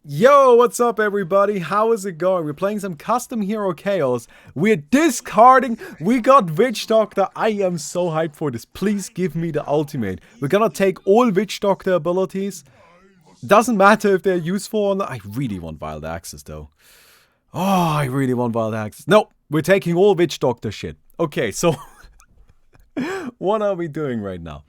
Yo, what's up everybody? How is it going? We're playing some custom hero chaos. We're discarding. We got Witch Doctor. I am so hyped for this. Please give me the ultimate. We're gonna take all Witch Doctor abilities. Doesn't matter if they're useful or not. I really want Wild Axes though. Oh, I really want Wild Axes. No, we're taking all Witch Doctor shit. Okay, so what are we doing right now?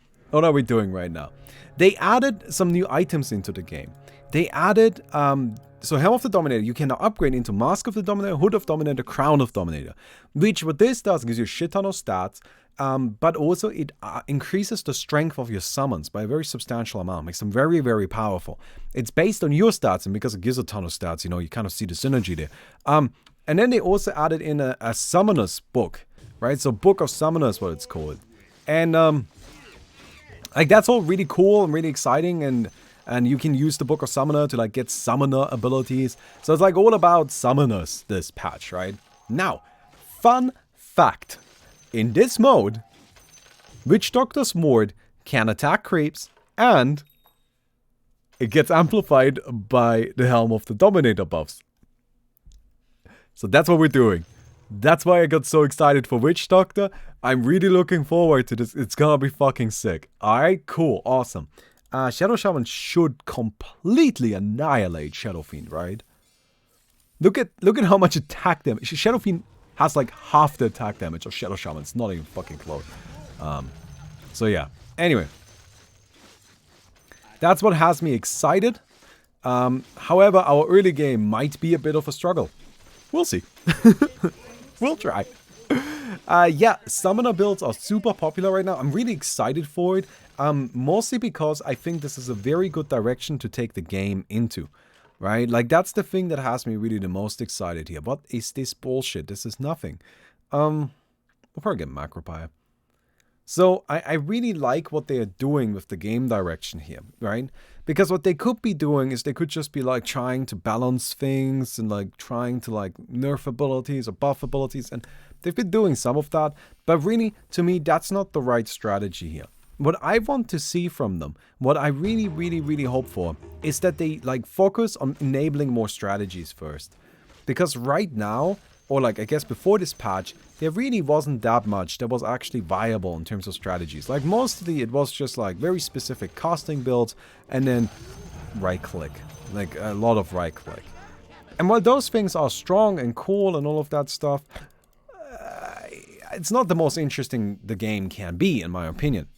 They added some new items into the game. They added, so Helm of the Dominator, you can now upgrade into Mask of the Dominator, Hood of Dominator, Crown of Dominator. Which, what this does, gives you a shit ton of stats, but also it increases the strength of your summons by a very substantial amount. Makes them very, very powerful. It's based on your stats, and because it gives a ton of stats, you know, you kind of see the synergy there. And then they also added in a Summoner's Book, right? So Book of Summoners, what it's called. And, like, that's all really cool and really exciting, and you can use the Book of Summoner to like get summoner abilities. So it's like all about summoners, this patch, right? Now, fun fact. In this mode, Witch Doctor's Mord can attack creeps and it gets amplified by the Helm of the Dominator buffs. So that's what we're doing. That's why I got so excited for Witch Doctor. I'm really looking forward to this. It's gonna be fucking sick. Alright, cool, awesome. Shadow Shaman should completely annihilate Shadow Fiend, right? Look at how much attack damage. Shadow Fiend has like half the attack damage of Shadow Shaman. It's not even fucking close. So yeah. Anyway. That's what has me excited. However, our early game might be a bit of a struggle. We'll see. We'll try. Yeah, summoner builds are super popular right now. I'm really excited for it. Mostly because I think this is a very good direction to take the game into, right? Like, that's the thing that has me really the most excited here. What is this bullshit? This is nothing. We'll probably get Macropire. So, I really like what they are doing with the game direction here, right? Because what they could be doing is they could just be, like, trying to balance things and, like, trying to, like, nerf abilities or buff abilities. And they've been doing some of that. But really, to me, that's not the right strategy here. What I want to see from them, what I really, really, really hope for, is that they, like, focus on enabling more strategies first. Because right now, or like, I guess before this patch, there really wasn't that much that was actually viable in terms of strategies. Like, mostly it was just, like, very specific casting builds, and then right-click. Like, a lot of right-click. And while those things are strong and cool and all of that stuff, it's not the most interesting the game can be, in my opinion.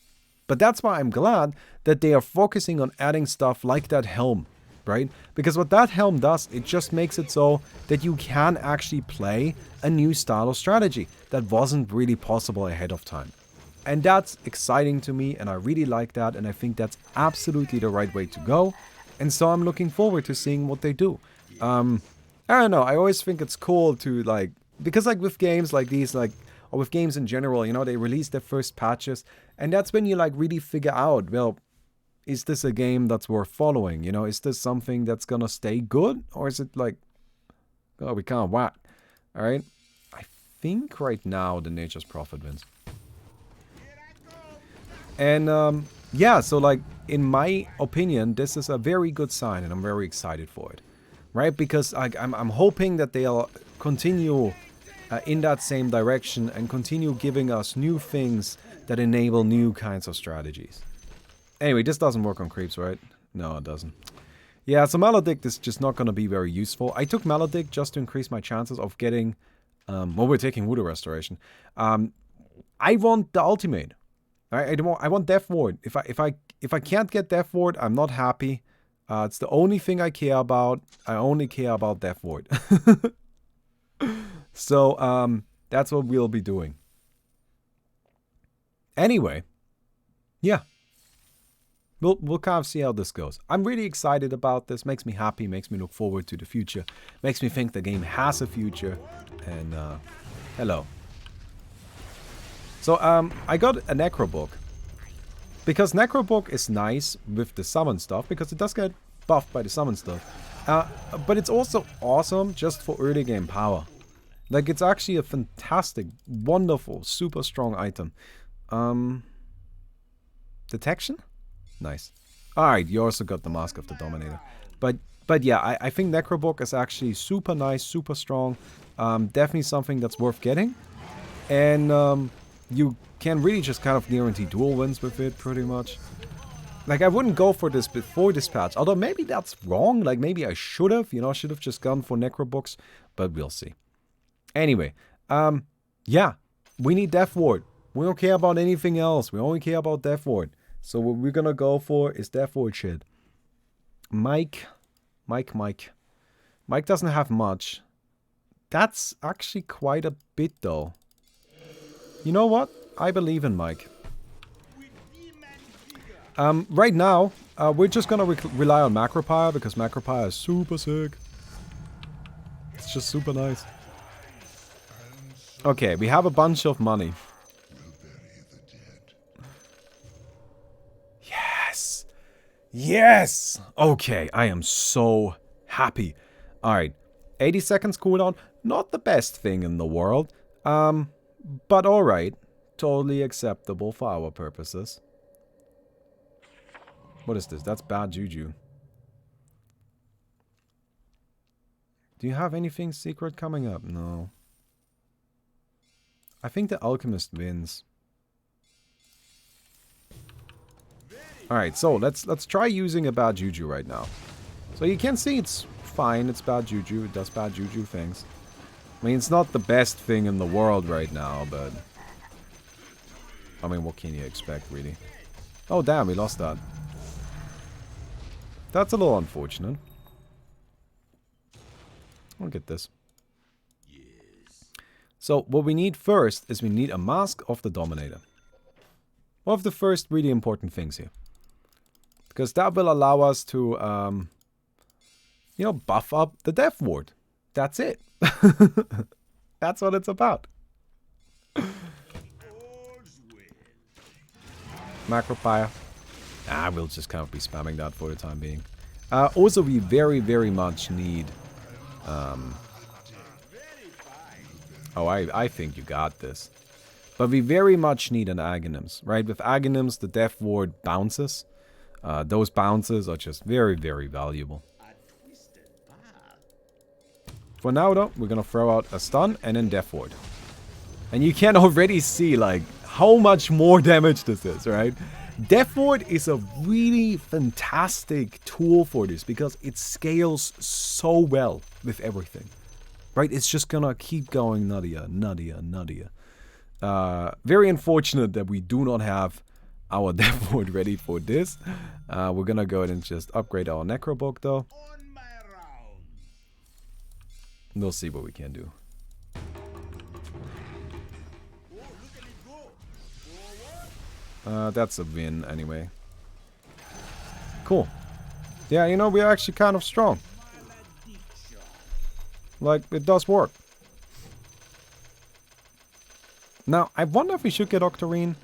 But that's why I'm glad that they are focusing on adding stuff like that helm, right? Because what that helm does, it just makes it so that you can actually play a new style of strategy that wasn't really possible ahead of time. And that's exciting to me, and I really like that, and I think that's absolutely the right way to go. And so I'm looking forward to seeing what they do. I don't know, I always think it's cool to, like, because like with games like these, like, or with games in general, you know, they release their first patches, and that's when you, like, really figure out, well, is this a game that's worth following? You know, is this something that's gonna stay good? Or is it like, oh, we can't whack. Alright? I think right now the Nature's Prophet wins. And, yeah, so, like, in my opinion, this is a very good sign, and I'm very excited for it. Right? Because, like, I'm hoping that they'll continue in that same direction and continue giving us new things that enable new kinds of strategies. Anyway, this doesn't work on creeps, right? No, it doesn't. Yeah, so Maledict is just not going to be very useful. I took Maledict just to increase my chances of getting... well, we're taking Voodoo Restoration. I want the ultimate. I want Death Ward. If I can't get Death Ward, I'm not happy. It's the only thing I care about. I only care about Death Ward. So, that's what we'll be doing. Anyway, yeah. We'll kind of see how this goes. I'm really excited about this. Makes me happy. Makes me look forward to the future. Makes me think the game has a future. And, hello. So, I got a Necro Book. Because Necro Book is nice with the summon stuff. Because it does get buffed by the summon stuff. But it's also awesome just for early game power. Like, it's actually a fantastic, wonderful, super strong item. Detection? Nice. Alright, you also got the Mask of the Dominator. But But yeah, I think Necrobook is actually super nice, super strong. Definitely something that's worth getting. And you can really just kind of guarantee dual wins with it, pretty much. Like, I wouldn't go for this before this patch. Although, maybe that's wrong. Like, maybe I should have. You know, I should have just gone for Necrobooks. But we'll see. Anyway, yeah. We need Death Ward. We don't care about anything else. We only care about Death Ward. So what we're gonna go for is Death Ward shit. Mike doesn't have much. That's actually quite a bit, though. You know what? I believe in Mike. Right now, we're just gonna rely on Macropire, because Macropire is super sick. It's just super nice. Okay, we have a bunch of money. Yes! Yes! Okay, I am so happy. Alright, 80 seconds cooldown. Not the best thing in the world. But alright. Totally acceptable for our purposes. What is this? That's bad juju. Do you have anything secret coming up? No. I think the alchemist wins. Alright, so let's try using a bad juju right now. So you can see it's fine, it's bad juju, it does bad juju things. I mean, it's not the best thing in the world right now, but... I mean, what can you expect, really? Oh, damn, we lost that. That's a little unfortunate. I'll get this. So, what we need first is we need a Mask of the Dominator. One of the first really important things here. Because that will allow us to, you know, buff up the Death Ward. That's it. That's what it's about. Macropire. We'll just kind of be spamming that for the time being. Also, we very, very much need... Oh, I think you got this. But we very much need an Aghanims, right? With Aghanims, the Death Ward bounces. Those bounces are just very, very valuable. For now, though, we're gonna throw out a stun and then Death Ward. And you can already see, like, how much more damage this is, right? Death Ward is a really fantastic tool for this because it scales so well with everything. Right? It's just gonna keep going nuttier, nuttier, nuttier. Very unfortunate that we do not have our Death Ward ready for this. We're gonna go ahead and just upgrade our Necrobook, though. We'll see what we can do. That's a win, anyway. Cool. Yeah, you know, we're actually kind of strong. Like, it does work. Now, I wonder if we should get Octarine.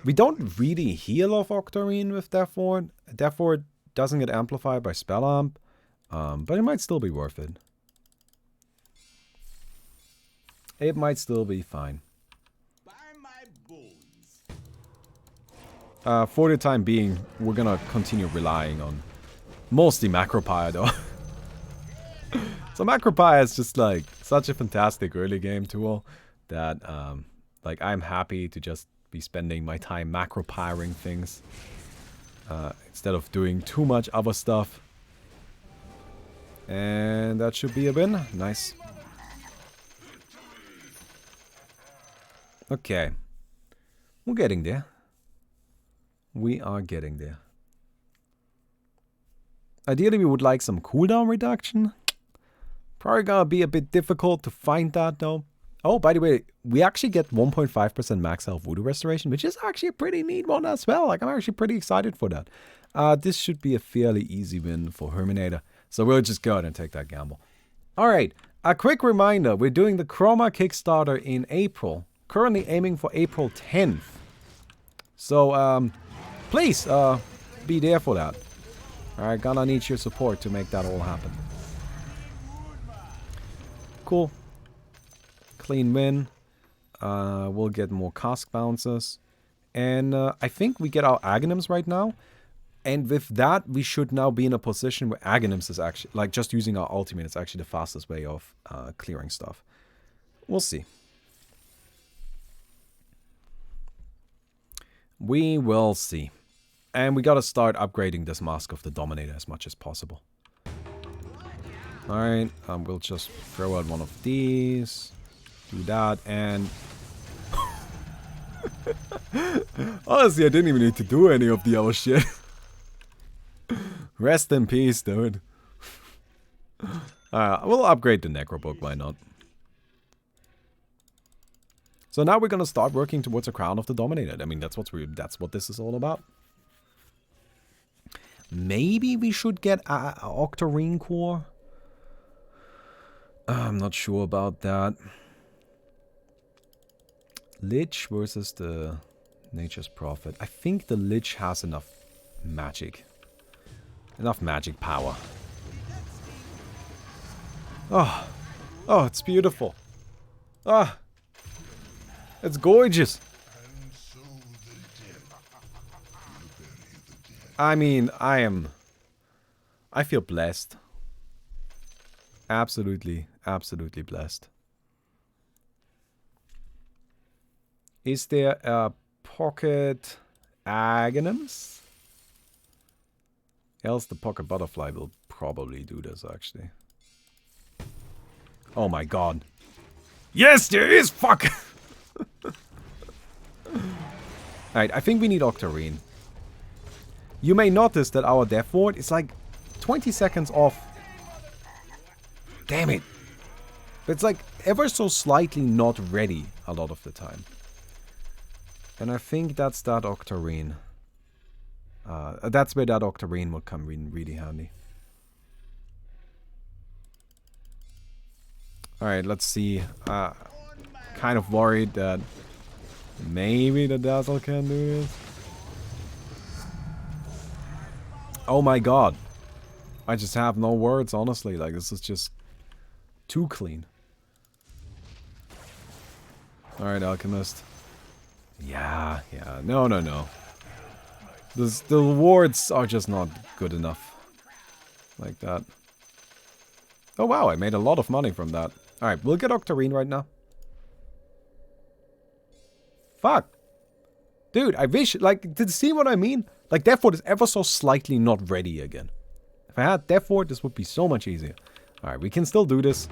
We don't really heal off Octarine with Death Ward. Death Ward doesn't get amplified by Spell Amp. But it might still be worth it. It might still be fine. For the time being, we're gonna continue relying on mostly Macropire, though. So Macropire is just like such a fantastic early game tool that like I'm happy to just be spending my time macropiring things instead of doing too much other stuff. And that should be a win. Nice. Okay. We're getting there. We are getting there. Ideally, we would like some cooldown reduction. Probably gonna be a bit difficult to find that, though. Oh, by the way, we actually get 1.5% max health voodoo restoration, which is actually a pretty neat one as well. Like, I'm actually pretty excited for that. This should be a fairly easy win for Herminator. So we'll just go ahead and take that gamble. Alright, a quick reminder. We're doing the Chroma Kickstarter in April. Currently aiming for April 10th. So, please, be there for that. Alright, gonna need your support to make that all happen. Cool. Clean win. We'll get more cask bounces. And I think we get our Aghanims right now. And with that, we should now be in a position where Aghanims is actually, like, just using our ultimate is actually the fastest way of clearing stuff. We'll see. We will see. And we gotta start upgrading this Mask of the Dominator as much as possible. Alright, we'll just throw out one of these. Do that, and... honestly, I didn't even need to do any of the other shit. Rest in peace, dude. We'll upgrade the Necrobook, why not? So now we're gonna start working towards a Crown of the Dominator. I mean, that's what this is all about. Maybe we should get a Octarine Core. I'm not sure about that. Lich versus the Nature's Prophet. I think the Lich has enough magic. Enough magic power. Oh. Oh, it's beautiful. Ah. It's gorgeous. I mean, I feel blessed. Absolutely, absolutely blessed. Is there a pocket Aghanims? Else the pocket butterfly will probably do this, actually. Oh my god. Yes, there is! Fuck! Alright, I think we need Octarine. You may notice that our death ward is like 20 seconds off. Damn it. But it's like ever so slightly not ready a lot of the time. And I think that's that Octarine. That's where that Octarine will come in really handy. Alright, let's see. Kind of worried that maybe the Dazzle can do this. Oh my god. I just have no words, honestly. Like, this is just too clean. Alright, Alchemist. Yeah. No. The wards are just not good enough. Like that. Oh wow, I made a lot of money from that. Alright, we'll get Octarine right now. Fuck. Dude, I wish, like, did you see what I mean? Like, Death Ward is ever so slightly not ready again. If I had Death Ward, this would be so much easier. Alright, we can still do this.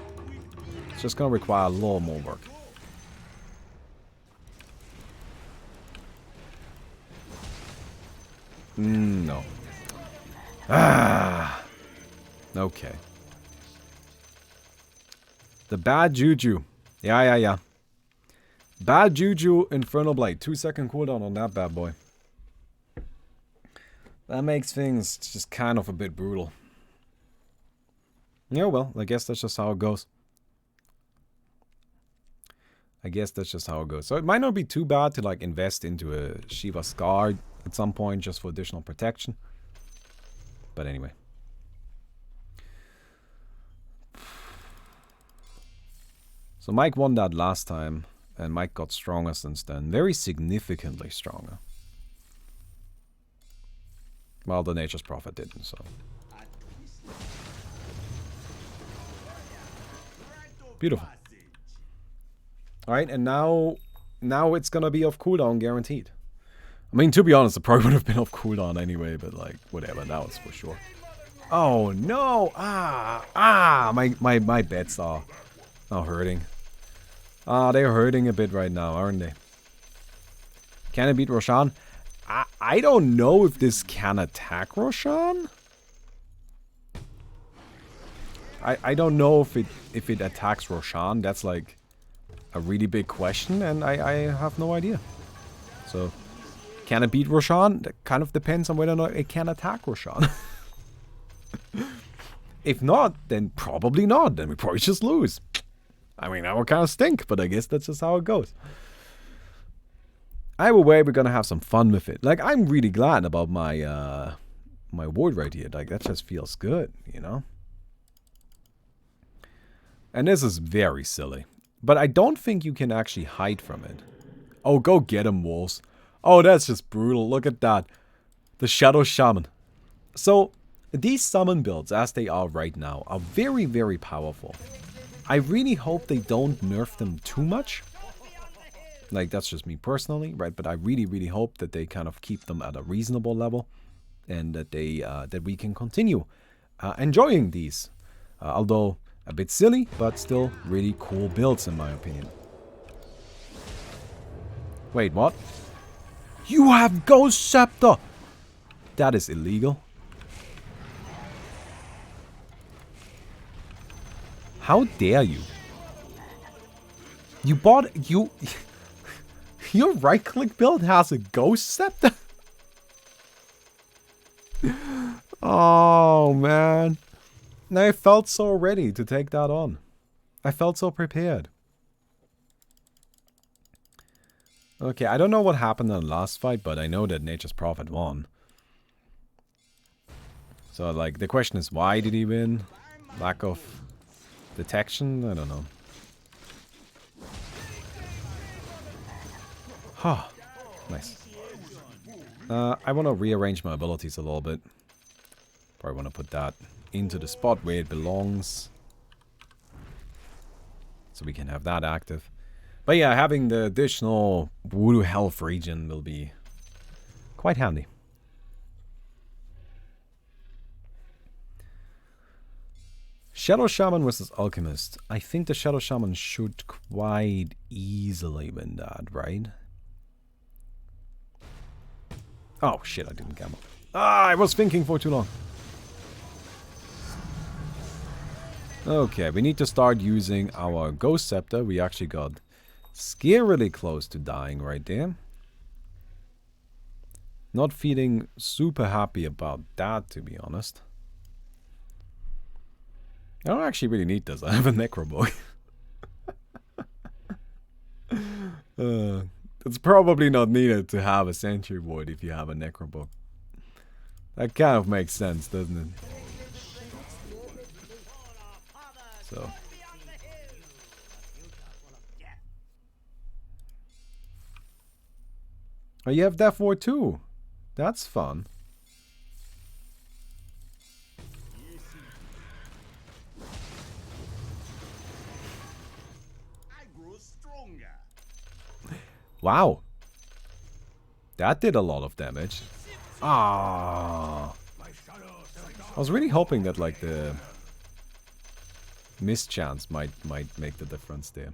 It's just gonna require a little more work. No. Ah. Okay. The bad juju. Yeah. Bad juju, Infernal Blight. 2-second cooldown on that bad boy. That makes things just kind of a bit brutal. Yeah, well, I guess that's just how it goes. So it might not be too bad to, like, invest into a Shiva Scar at some point just for additional protection. But anyway. So Mike won that last time, and Mike got stronger since then. Very significantly stronger. Well, the Nature's Prophet didn't, so. Beautiful. Alright, and now it's gonna be off cooldown, guaranteed. I mean, to be honest, it probably would have been off cooldown anyway, but like, whatever, now it's for sure. Oh no! My bets are hurting. They're hurting a bit right now, aren't they? Can it beat Roshan? I don't know if this can attack Roshan. I don't know if it attacks Roshan. That's like a really big question, and I have no idea. So, can it beat Roshan? That kind of depends on whether or not it can attack Roshan. If not, then probably not. Then we probably just lose. I mean, that would kind of stink, but I guess that's just how it goes. Either way, we're gonna have some fun with it. Like, I'm really glad about my my ward right here. Like, that just feels good, you know? And this is very silly. But I don't think you can actually hide from it. Oh, go get him, wolves. Oh, that's just brutal. Look at that. The Shadow Shaman. So, these summon builds, as they are right now, are very, very powerful. I really hope they don't nerf them too much. Like, that's just me personally, right? But I really, really hope that they kind of keep them at a reasonable level. And that they that we can continue enjoying these. Although a bit silly, but still really cool builds in my opinion. Wait, what? You have Ghost Scepter! That is illegal. How dare you? You bought... You... Your right-click build has a Ghost Scepter? Oh, man. I felt so ready to take that on. I felt so prepared. Okay, I don't know what happened in the last fight, but I know that Nature's Prophet won. So, like, the question is, why did he win? Lack of detection? I don't know. Huh. Nice. I want to rearrange my abilities a little bit. Probably want to put that into the spot where it belongs. So we can have that active. But yeah, having the additional Voodoo Health region will be quite handy. Shadow Shaman versus Alchemist. I think the Shadow Shaman should quite easily win that, right? Oh shit, I didn't gamble. Ah, I was thinking for too long. Okay, we need to start using our Ghost Scepter. We actually got scarily close to dying right there. Not feeling super happy about that, to be honest. I don't actually really need this. I have a Necrobook. It's probably not needed to have a Sentry Void if you have a Necrobook. That kind of makes sense, doesn't it? So. Oh, you have Death Ward too. That's fun. Wow. That did a lot of damage. Ah. I was really hoping that like the mischance might make the difference there.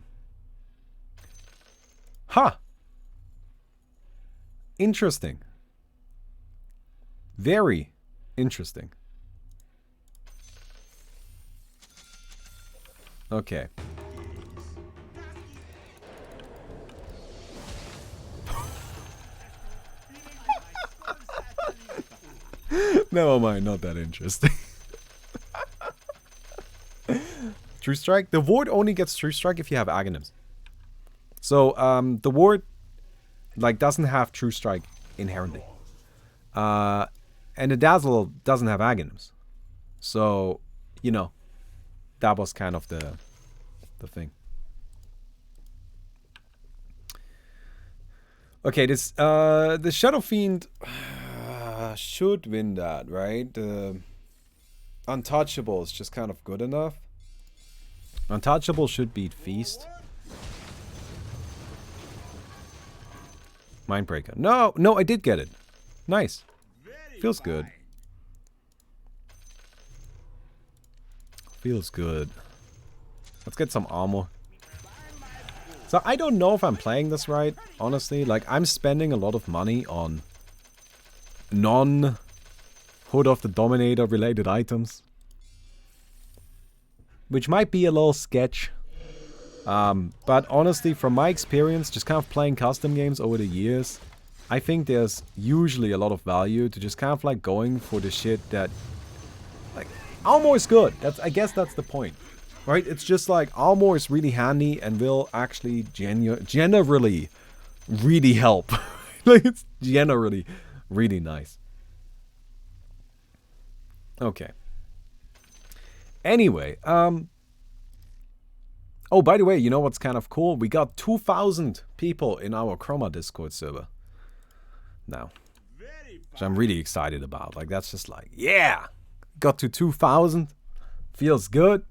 Ha! Interesting. Very interesting. Okay. Never mind, not that interesting. True Strike? The ward only gets True Strike if you have Aghanims. So, the ward, like, doesn't have True Strike inherently. And the Dazzle doesn't have Aghanims. So, you know, that was kind of the thing. Okay, this, the Shadow Fiend should win that, right? Untouchable is just kind of good enough. Untouchable should beat Feast. Mindbreaker. No, no, I did get it. Nice. Feels good. Feels good. Let's get some armor. So I don't know if I'm playing this right, honestly. Like, I'm spending a lot of money on non-Hood of the Dominator related items. Which might be a little sketch. But honestly, from my experience, just kind of playing custom games over the years, I think there's usually a lot of value to just kind of like going for the shit that, like, armor is good. I guess that's the point, right? It's just like armor is really handy and will actually generally really help. Like, it's generally really nice. Okay. Anyway, oh, by the way, you know what's kind of cool? We got 2,000 people in our Chroma Discord server now. which I'm really excited about. Like, that's just like, yeah! Got to 2,000. Feels good.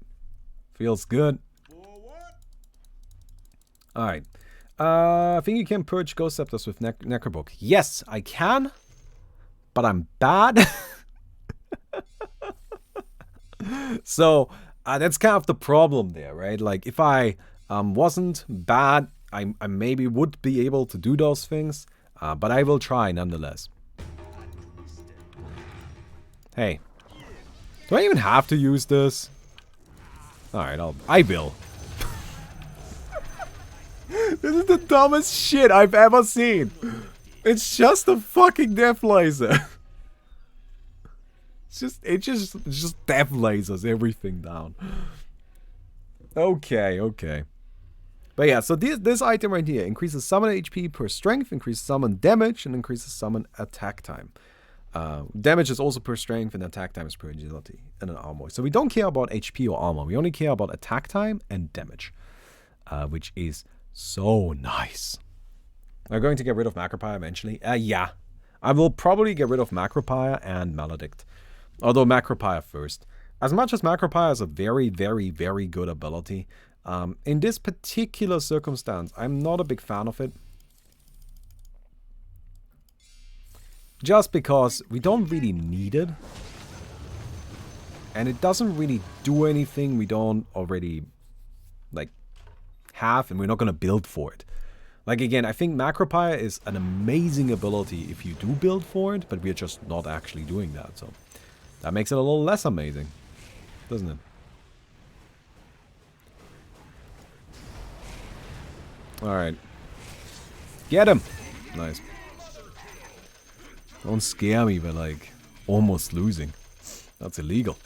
Feels good. Alright. I think you can purge Ghost Scepters with Necrobook. Yes, I can. But I'm bad. So, that's kind of the problem there, right? Like, if I wasn't bad, I maybe would be able to do those things. But I will try nonetheless. Hey. Do I even have to use this? Alright, I will. This is the dumbest shit I've ever seen. It's just a fucking death laser. It just death lasers everything down. Okay, okay. But yeah, so this item right here increases summon HP per strength, increases summon damage, and increases summon attack time. Damage is also per strength, and attack time is per agility and an armor. So we don't care about HP or armor. We only care about attack time and damage, which is so nice. I'm going to get rid of Macropire eventually. Yeah. I will probably get rid of Macropire and Maledict. Although Macropire first. As much as Macropire is a very, very, very good ability, in this particular circumstance, I'm not a big fan of it. Just because we don't really need it. And it doesn't really do anything we don't already, like, have, and we're not going to build for it. Like, again, I think Macropire is an amazing ability if you do build for it, but we're just not actually doing that, so that makes it a little less amazing, doesn't it? Alright. Get him! Nice. Don't scare me by, like, almost losing. That's illegal.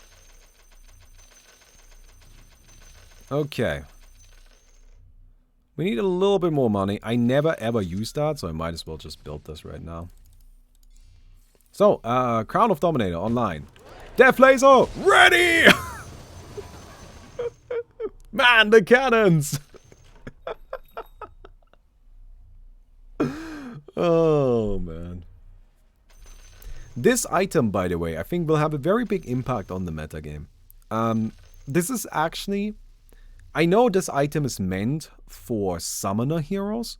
Okay. We need a little bit more money. I never ever use that, so I might as well just build this right now. So, Crown of Dominator online. Death Laser! Ready! Man, the cannons! Oh, man. This item, by the way, I think will have a very big impact on the metagame. This is actually... I know this item is meant for summoner heroes,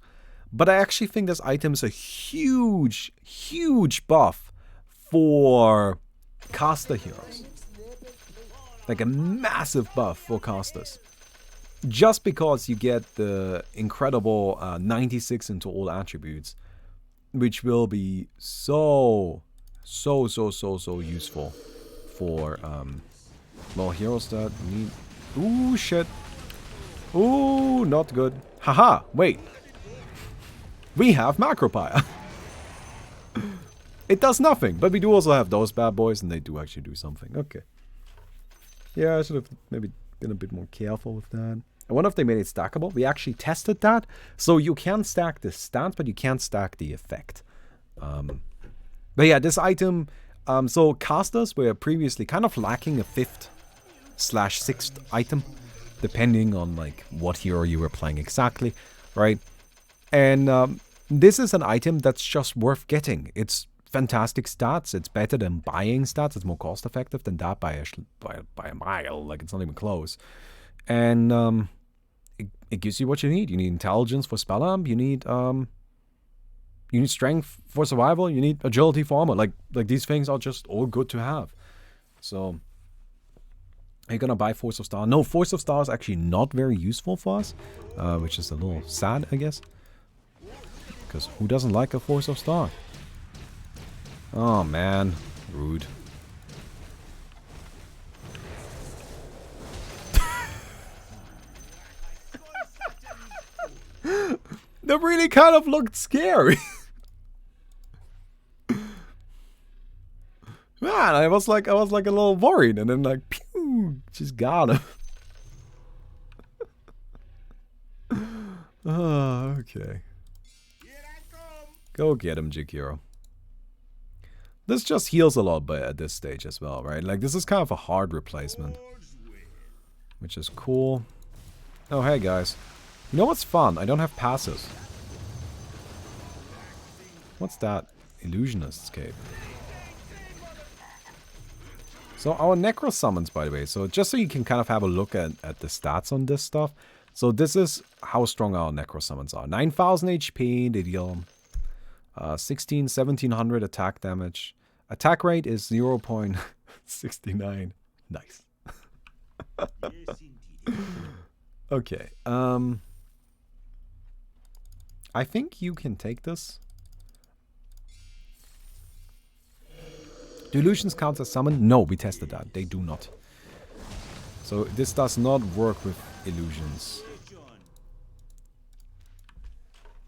but I actually think this item is a huge, huge buff for caster heroes. Like a massive buff for casters. Just because you get the incredible 96 into all attributes, which will be so useful for well, heroes that need... Ooh, shit. Ooh, not good. Haha, wait. We have Macropire. It does nothing, but we do also have those bad boys, and they do actually do something. Okay. Yeah, I should have maybe been a bit more careful with that. I wonder if they made it stackable. We actually tested that. So you can stack the stats, but you can't stack the effect. But yeah, this item... so casters were previously kind of lacking a 5th/6th item, depending on like what hero you were playing exactly, right? And this is an item that's just worth getting. It's fantastic stats. It's better than buying stats. It's more cost effective than that by a mile. Like, it's not even close. And it gives you what you need. You need intelligence for spell amp. You need strength for survival. You need agility for armor. Like these things are just all good to have. So, are you gonna buy Force of Star? No, Force of Star is actually not very useful for us, which is a little sad, I guess. Because who doesn't like a Force of Star? Oh man, rude. That really kind of looked scary. Man, I was like a little worried, and then like, pew, just got him. Oh, okay. Go get him, Jakiro. This just heals a lot at this stage as well, right? Like, this is kind of a hard replacement, which is cool. Oh, hey guys. You know what's fun? I don't have passes. What's that? Illusionist's Cape. So our Necro summons, by the way, so just so you can kind of have a look at the stats on this stuff. So this is how strong our Necro summons are. 9,000 HP, they deal 1700 attack damage. Attack rate is 0.69. Nice. Okay. I think you can take this. Do illusions count as summon? No, we tested that. They do not. So this does not work with illusions.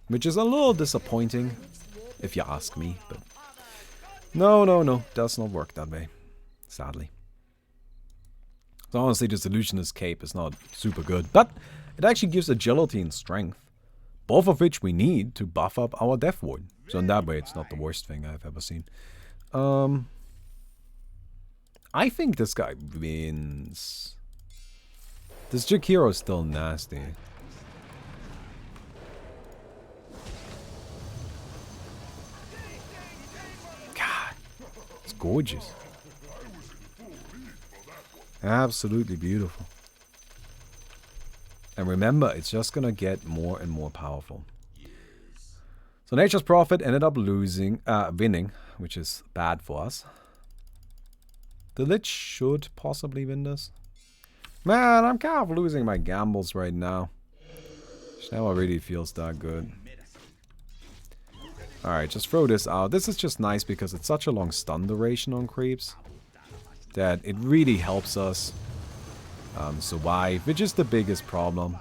Which is a little disappointing, if you ask me. But no. Does not work that way. Sadly. So honestly, this illusionist cape is not super good. But it actually gives agility and strength. Both of which we need to buff up our Death Ward. So in that way, it's not the worst thing I've ever seen. I think this guy wins. This Jig Hero is still nasty. God, it's gorgeous. Absolutely beautiful. And remember, it's just gonna get more and more powerful. So Nature's Prophet ended up winning, which is bad for us. The Lich should possibly win this. Man, I'm kind of losing my gambles right now. Which never really feels that good. Alright, just throw this out. This is just nice because it's such a long stun duration on creeps that it really helps us survive, which is the biggest problem.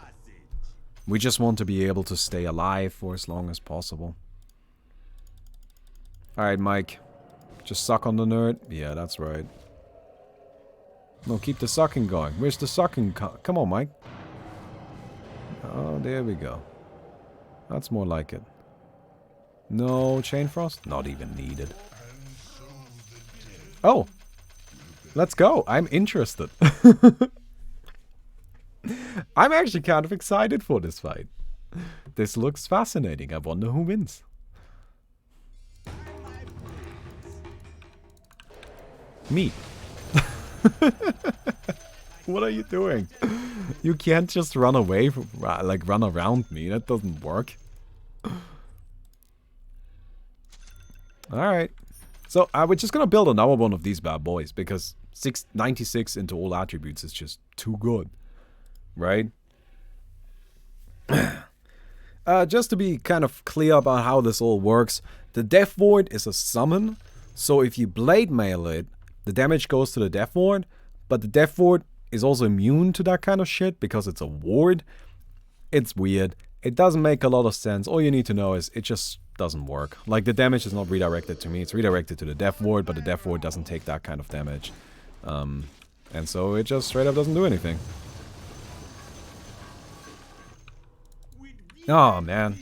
We just want to be able to stay alive for as long as possible. Alright, Mike. Just suck on the nerd? Yeah, that's right. No, keep the sucking going. Where's the sucking? Come on, Mike. Oh, there we go. That's more like it. No Chain Frost? Not even needed. Oh! Let's go. I'm interested. I'm actually kind of excited for this fight. This looks fascinating. I wonder who wins. Me. What are you doing? You can't just run away from, like, run around me. That doesn't work. Alright. So, we're just gonna build another one of these bad boys, because 96 into all attributes is just too good. Right? Just to be kind of clear about how this all works, the Death Ward is a summon, so if you blade mail it, the damage goes to the Death Ward, but the Death Ward is also immune to that kind of shit because it's a ward. It's weird. It doesn't make a lot of sense. All you need to know is it just doesn't work. Like, the damage is not redirected to me. It's redirected to the Death Ward, but the Death Ward doesn't take that kind of damage. And so it just straight up doesn't do anything. Oh, man.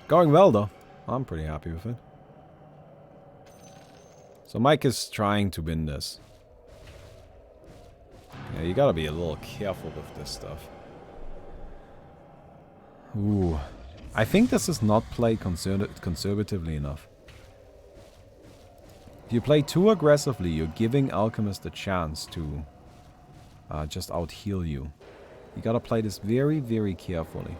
Going well, though. I'm pretty happy with it. So Mike is trying to win this. Yeah, you gotta be a little careful with this stuff. Ooh. I think this is not played conservatively enough. If you play too aggressively, you're giving Alchemist a chance to just out-heal you. You gotta play this very, very carefully.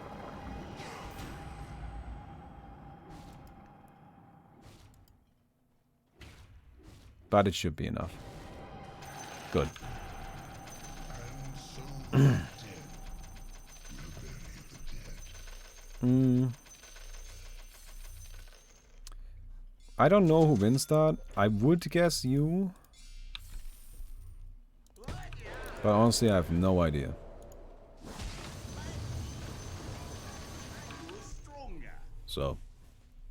But it should be enough. Good. I don't know who wins that. I would guess you. But honestly, I have no idea. So,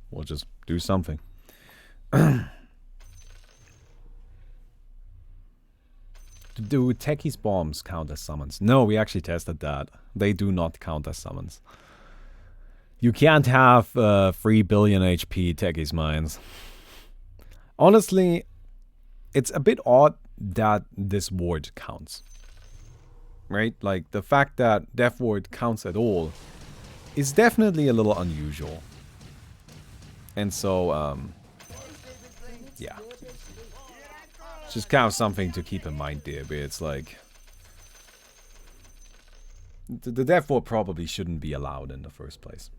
we'll just do something. Do Techie's bombs count as summons? No, we actually tested that. They do not count as summons. You can't have 3 billion HP Techie's mines. Honestly, it's a bit odd that this ward counts. Right? Like, the fact that Death Ward counts at all is definitely a little unusual. And so, yeah. It's just kind of something to keep in mind there, but it's like... The Death Ward probably shouldn't be allowed in the first place.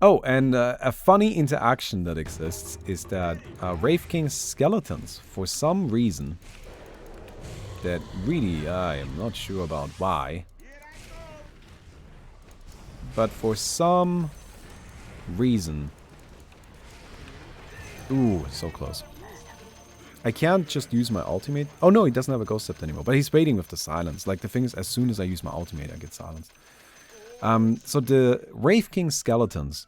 Oh, and a funny interaction that exists is that Wraith King's skeletons, for some reason, that really I am not sure about why, but for some reason... Ooh, so close. I can't just use my ultimate. Oh no, he doesn't have a Ghost Scepter anymore, but he's waiting with the silence. Like, the thing is, as soon as I use my ultimate, I get silenced. So the Wraith King skeletons,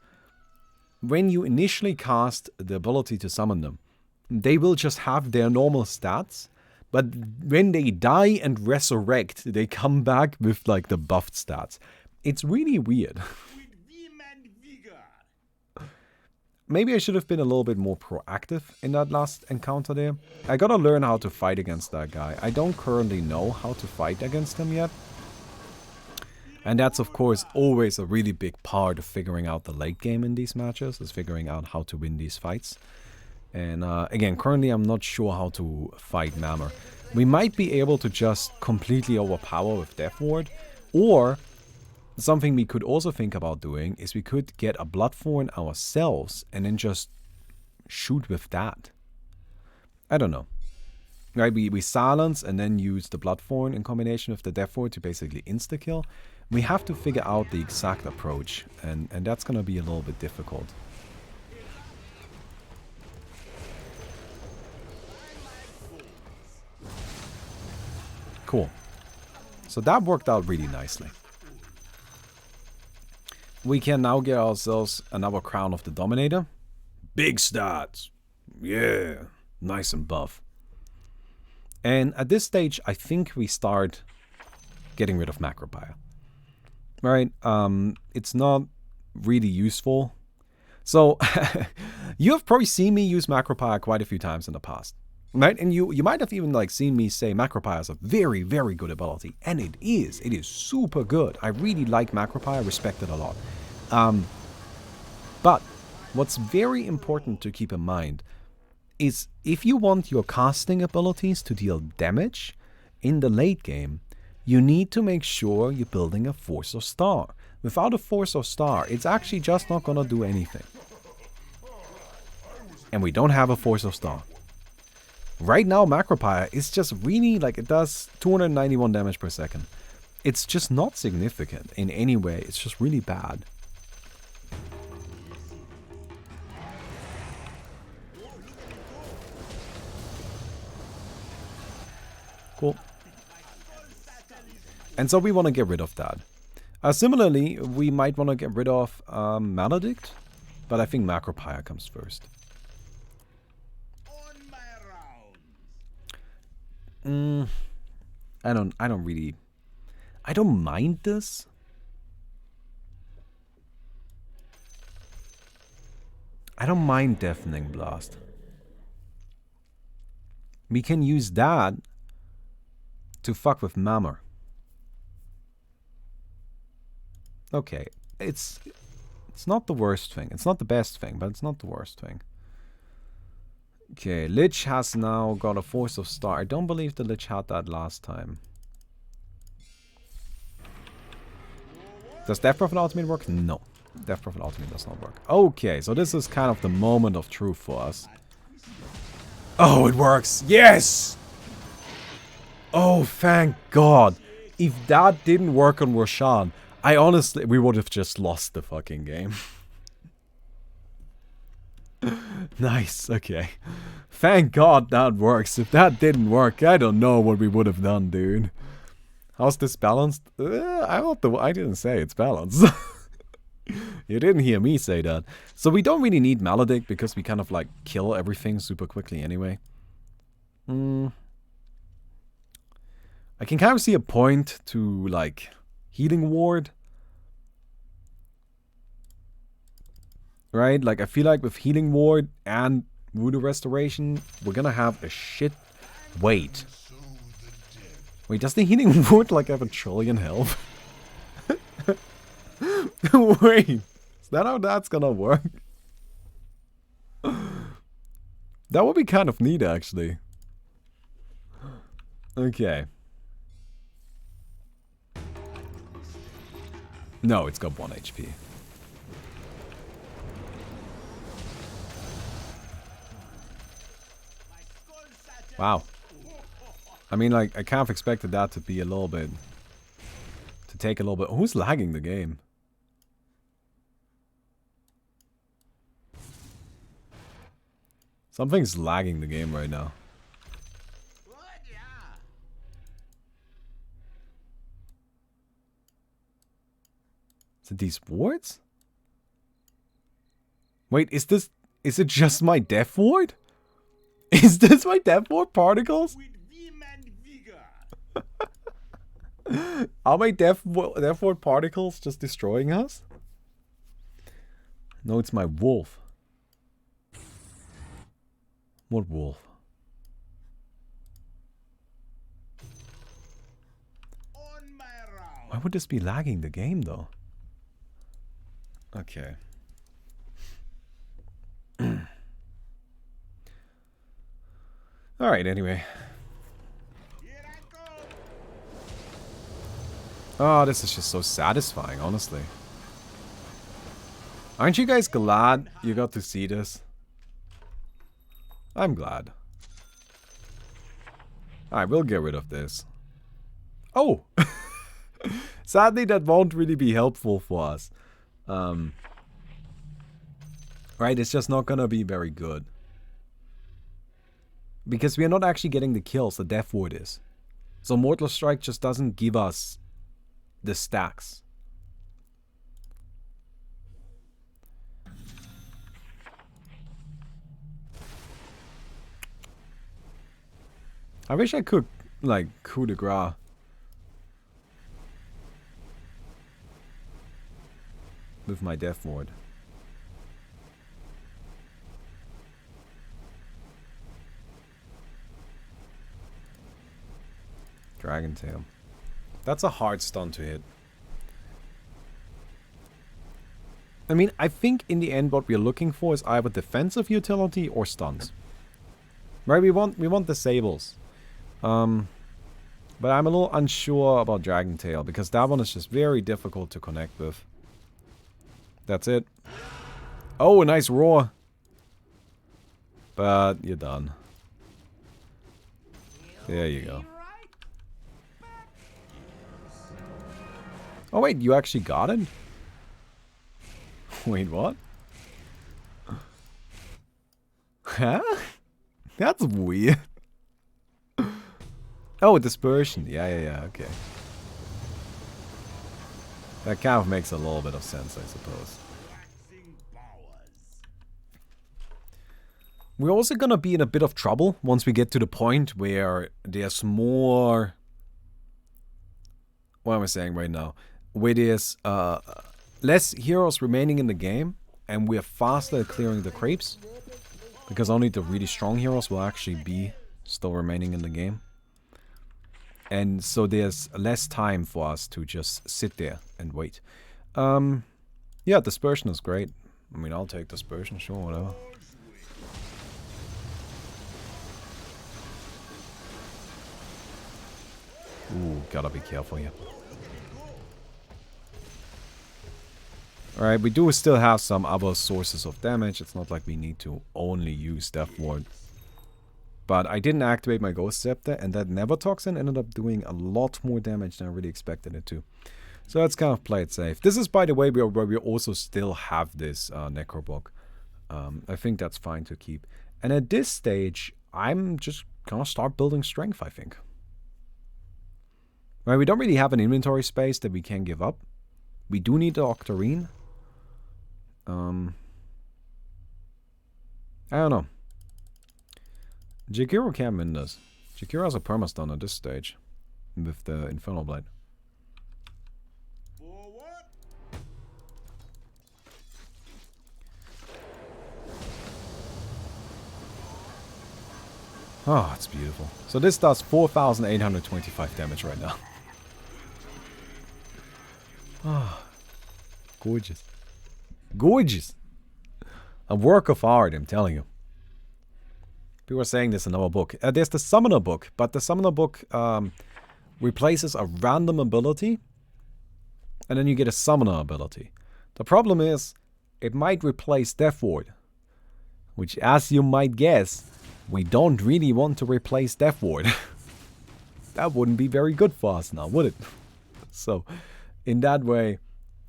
when you initially cast the ability to summon them, they will just have their normal stats, but when they die and resurrect, they come back with like the buffed stats. It's really weird. Maybe I should have been a little bit more proactive in that last encounter there. I gotta learn how to fight against that guy. I don't currently know how to fight against him yet. And that's, of course, always a really big part of figuring out the late game in these matches, is figuring out how to win these fights. And again, currently I'm not sure how to fight Mammer. We might be able to just completely overpower with Death Ward, or something we could also think about doing is we could get a Bloodthorn ourselves and then just shoot with that. I don't know. Right, we silence and then use the Bloodthorn in combination with the Death Ward to basically insta-kill. We have to figure out the exact approach, and that's going to be a little bit difficult. Cool. So that worked out really nicely. We can now get ourselves another Crown of the Dominator. Big stats. Yeah. Nice and buff. And at this stage, I think we start getting rid of Macropire. Right? It's not really useful. So, you have probably seen me use Macropire quite a few times in the past. Right? And you might have even like seen me say Macropire is a very, very good ability. And it is. It is super good. I really like Macropire, respect it a lot. But what's very important to keep in mind is if you want your casting abilities to deal damage in the late game, you need to make sure you're building a Force of Star. Without a Force of Star, it's actually just not gonna do anything. And we don't have a Force of Star. Right now, Macropire is just really, like, it does 291 damage per second. It's just not significant in any way. It's just really bad. Cool. And so we want to get rid of that. Similarly, we might want to get rid of Maledict, but I think Macropire comes first. I don't mind this. I don't mind Deafening Blast. We can use that to fuck with Mammer. Okay, it's not the worst thing. It's not the best thing, but it's not the worst thing. Okay, Lich has now got a Force of Star. I don't believe the Lich had that last time. Does Death Prophet Ultimate work? No. Death Prophet Ultimate does not work. Okay, so this is kind of the moment of truth for us. Oh, it works! Yes! Oh, thank God. If that didn't work on Roshan, we would have just lost the fucking game. Nice, okay. Thank God that works. If that didn't work, I don't know what we would have done, dude. How's this balanced? I didn't say it's balanced. You didn't hear me say that. So we don't really need Maledict because we kind of like kill everything super quickly anyway. I can kind of see a point to like Healing Ward. Right? Like I feel like with Healing Ward and Voodoo Restoration, we're gonna have a shit. Wait, does the Healing Ward like have a trillion health? Wait, is that how that's gonna work? That would be kind of neat, actually. Okay. No, it's got 1 HP. Wow. I mean, like, I kind of expected that to be a little bit... To take a little bit... Who's lagging the game? Something's lagging the game right now. Is it these wards? Wait, is this... Is it just my death ward? Is this my death ward particles? Are my death ward particles just destroying us? No, it's my wolf. What wolf? Why would this be lagging the game though? Okay. Alright, anyway. Oh, this is just so satisfying, honestly. Aren't you guys glad you got to see this? I'm glad. Alright, we'll get rid of this. Oh! Sadly, that won't really be helpful for us. Right, it's just not gonna be very good. Because we are not actually getting the kills, the Death Ward is. So Mortal Strike just doesn't give us the stacks. I wish I could, like, coup de grace. With my Death Ward. Dragon Tail. That's a hard stun to hit. I mean, I think in the end what we're looking for is either defensive utility or stuns. Right, we want disables. But I'm a little unsure about Dragon Tail because that one is just very difficult to connect with. That's it. Oh, a nice roar. But you're done. There you go. Oh wait, you actually got it? Wait, what? Huh? That's weird. Oh, dispersion. Yeah, okay. That kind of makes a little bit of sense, I suppose. We're also gonna be in a bit of trouble once we get to the point where there's more... What am I saying right now? Where there's less heroes remaining in the game, and we're faster at clearing the creeps. Because only the really strong heroes will actually be still remaining in the game. And so there's less time for us to just sit there and wait. Yeah, dispersion is great. I mean, I'll take dispersion, sure, whatever. Ooh, gotta be careful here. Alright, we do still have some other sources of damage. It's not like we need to only use Death Ward. But I didn't activate my Ghost Scepter, and that Never-Toxin ended up doing a lot more damage than I really expected it to. So let's kind of play it safe. This is, by the way, where we also still have this Necrobog. I think that's fine to keep. And at this stage, I'm just gonna start building strength, I think. Right, we don't really have an inventory space that we can give up. We do need the Octarine. I don't know. Jakiro can't win this. Jakiro has a permastun at this stage. With the Infernal Blight. Oh, it's beautiful. So this does 4,825 damage right now. Oh, gorgeous. Gorgeous. A work of art, I'm telling you. We were saying this in our book. There's the Summoner book, but the Summoner book replaces a random ability, and then you get a Summoner ability. The problem is, it might replace Death Ward, which, as you might guess, we don't really want to replace Death Ward. That wouldn't be very good for us now, would it? So, in that way,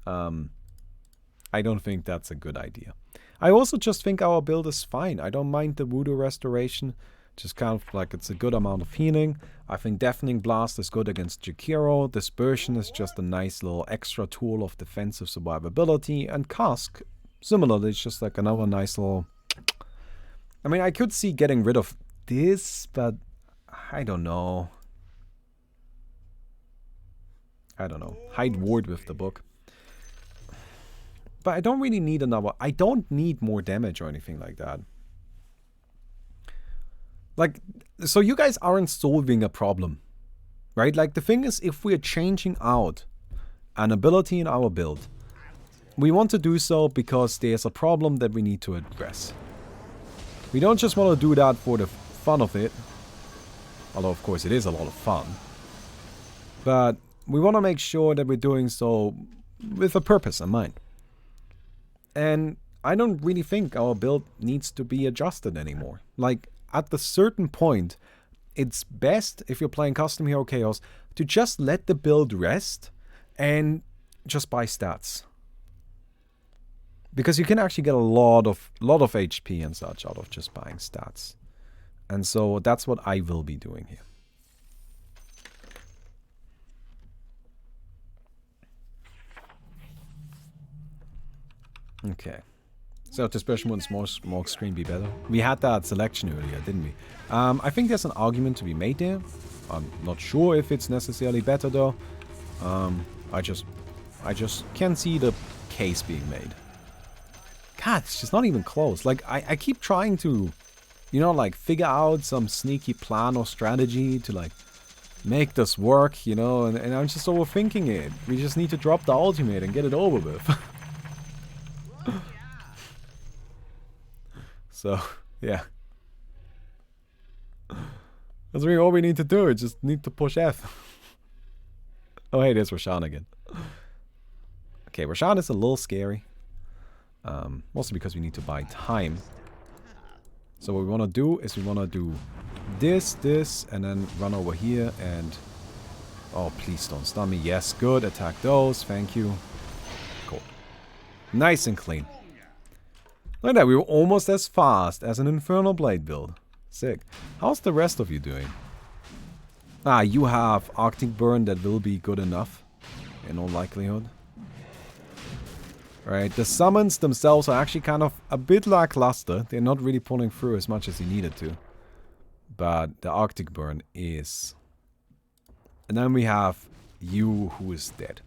I don't think that's a good idea. I also just think our build is fine. I don't mind the Voodoo Restoration. Just kind of like it's a good amount of healing. I think Deafening Blast is good against Jakiro. Dispersion is just a nice little extra tool of defensive survivability. And Cask, similarly, it's just like another nice little... I mean, I could see getting rid of this, but I don't know. Hide Ward with the book. But I don't really need another... I don't need more damage or anything like that. Like, so you guys aren't solving a problem, right? Like, the thing is, if we're changing out an ability in our build, we want to do so because there's a problem that we need to address. We don't just want to do that for the fun of it. Although, of course, it is a lot of fun. But we want to make sure that we're doing so with a purpose in mind. And I don't really think our build needs to be adjusted anymore. Like, at a certain point, it's best, if you're playing Custom Hero Chaos, to just let the build rest and just buy stats. Because you can actually get a lot of HP and such out of just buying stats. And so that's what I will be doing here. Okay. So dispersion wouldn't smoke screen be better? We had that selection earlier, didn't we? I think there's an argument to be made there. I'm not sure if it's necessarily better though. I just can't see the case being made. God, it's just not even close. Like, I keep trying to, you know, like, figure out some sneaky plan or strategy to, like, make this work, you know, and I'm just overthinking it. We just need to drop the ultimate and get it over with. So, yeah. That's really all we need to do. We just need to push F. Oh, hey, there's Roshan again. Okay, Roshan is a little scary. Mostly because we need to buy time. So what we want to do is we want to do this, and then run over here and... Oh, please don't stun me. Yes, good. Attack those. Thank you. Cool. Nice and clean. Look at that, we were almost as fast as an Infernal Blade build. Sick. How's the rest of you doing? Ah, you have Arctic Burn that will be good enough. In all likelihood. Right, the summons themselves are actually kind of a bit lackluster. They're not really pulling through as much as you needed to. But the Arctic Burn is. And then we have you who is dead.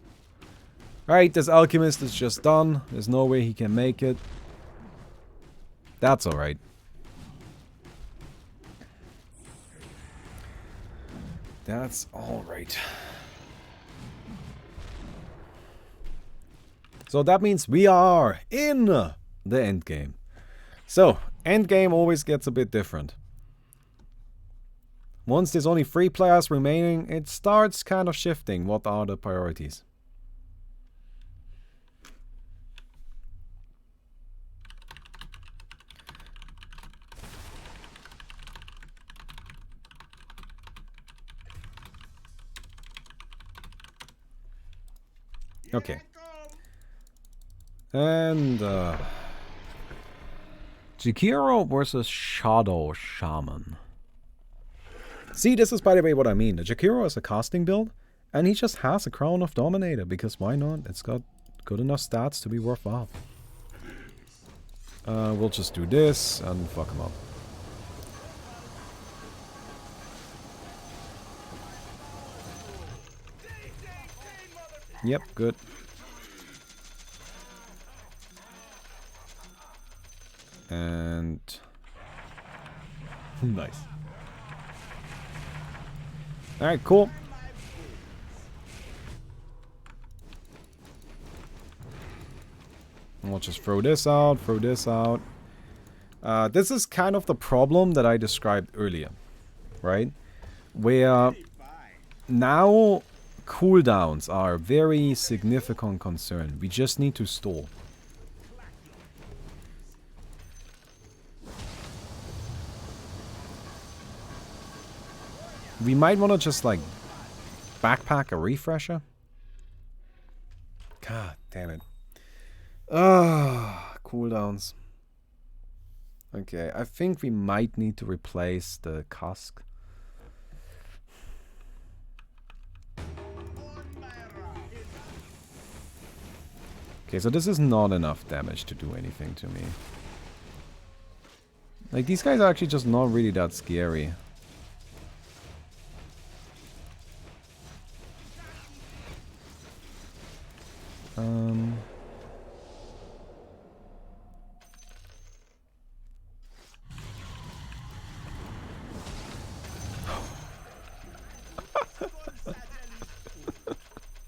Right, this Alchemist is just done. There's no way he can make it. That's alright. That's alright. So that means we are in the endgame. So, endgame always gets a bit different. Once there's only 3 players remaining, it starts kind of shifting what are the priorities. Okay. And, Jakiro versus Shadow Shaman. See, this is by the way what I mean. The Jakiro is a casting build, and he just has a Crown of Dominator, because why not? It's got good enough stats to be worthwhile. We'll just do this, and fuck him up. Yep, good. And... nice. Alright, cool. And we'll just throw this out, throw this out. This is kind of the problem that I described earlier, right? Where now cooldowns are a very significant concern. We just need to stall. We might want to just like backpack a refresher. God damn it. Cooldowns. Okay, I think we might need to replace the cask. Okay, so this is not enough damage to do anything to me. Like, these guys are actually just not really that scary.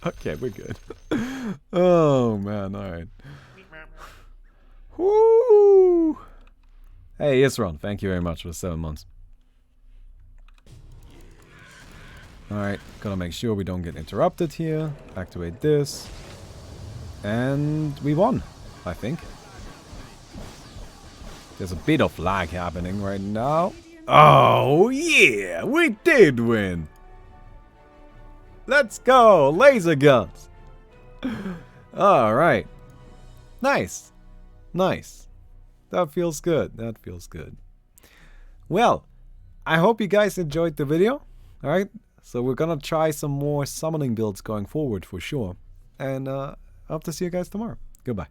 Okay, we're good. Oh man, alright. Woo! Hey, Isron, thank you very much for the 7 months. Alright, gotta make sure we don't get interrupted here. Activate this. And we won, I think. There's a bit of lag happening right now. Oh yeah, we did win! Let's go! Laser guns! Alright. Nice. Nice. That feels good. That feels good. Well, I hope you guys enjoyed the video. Alright, so we're gonna try some more summoning builds going forward for sure. And I hope to see you guys tomorrow. Goodbye.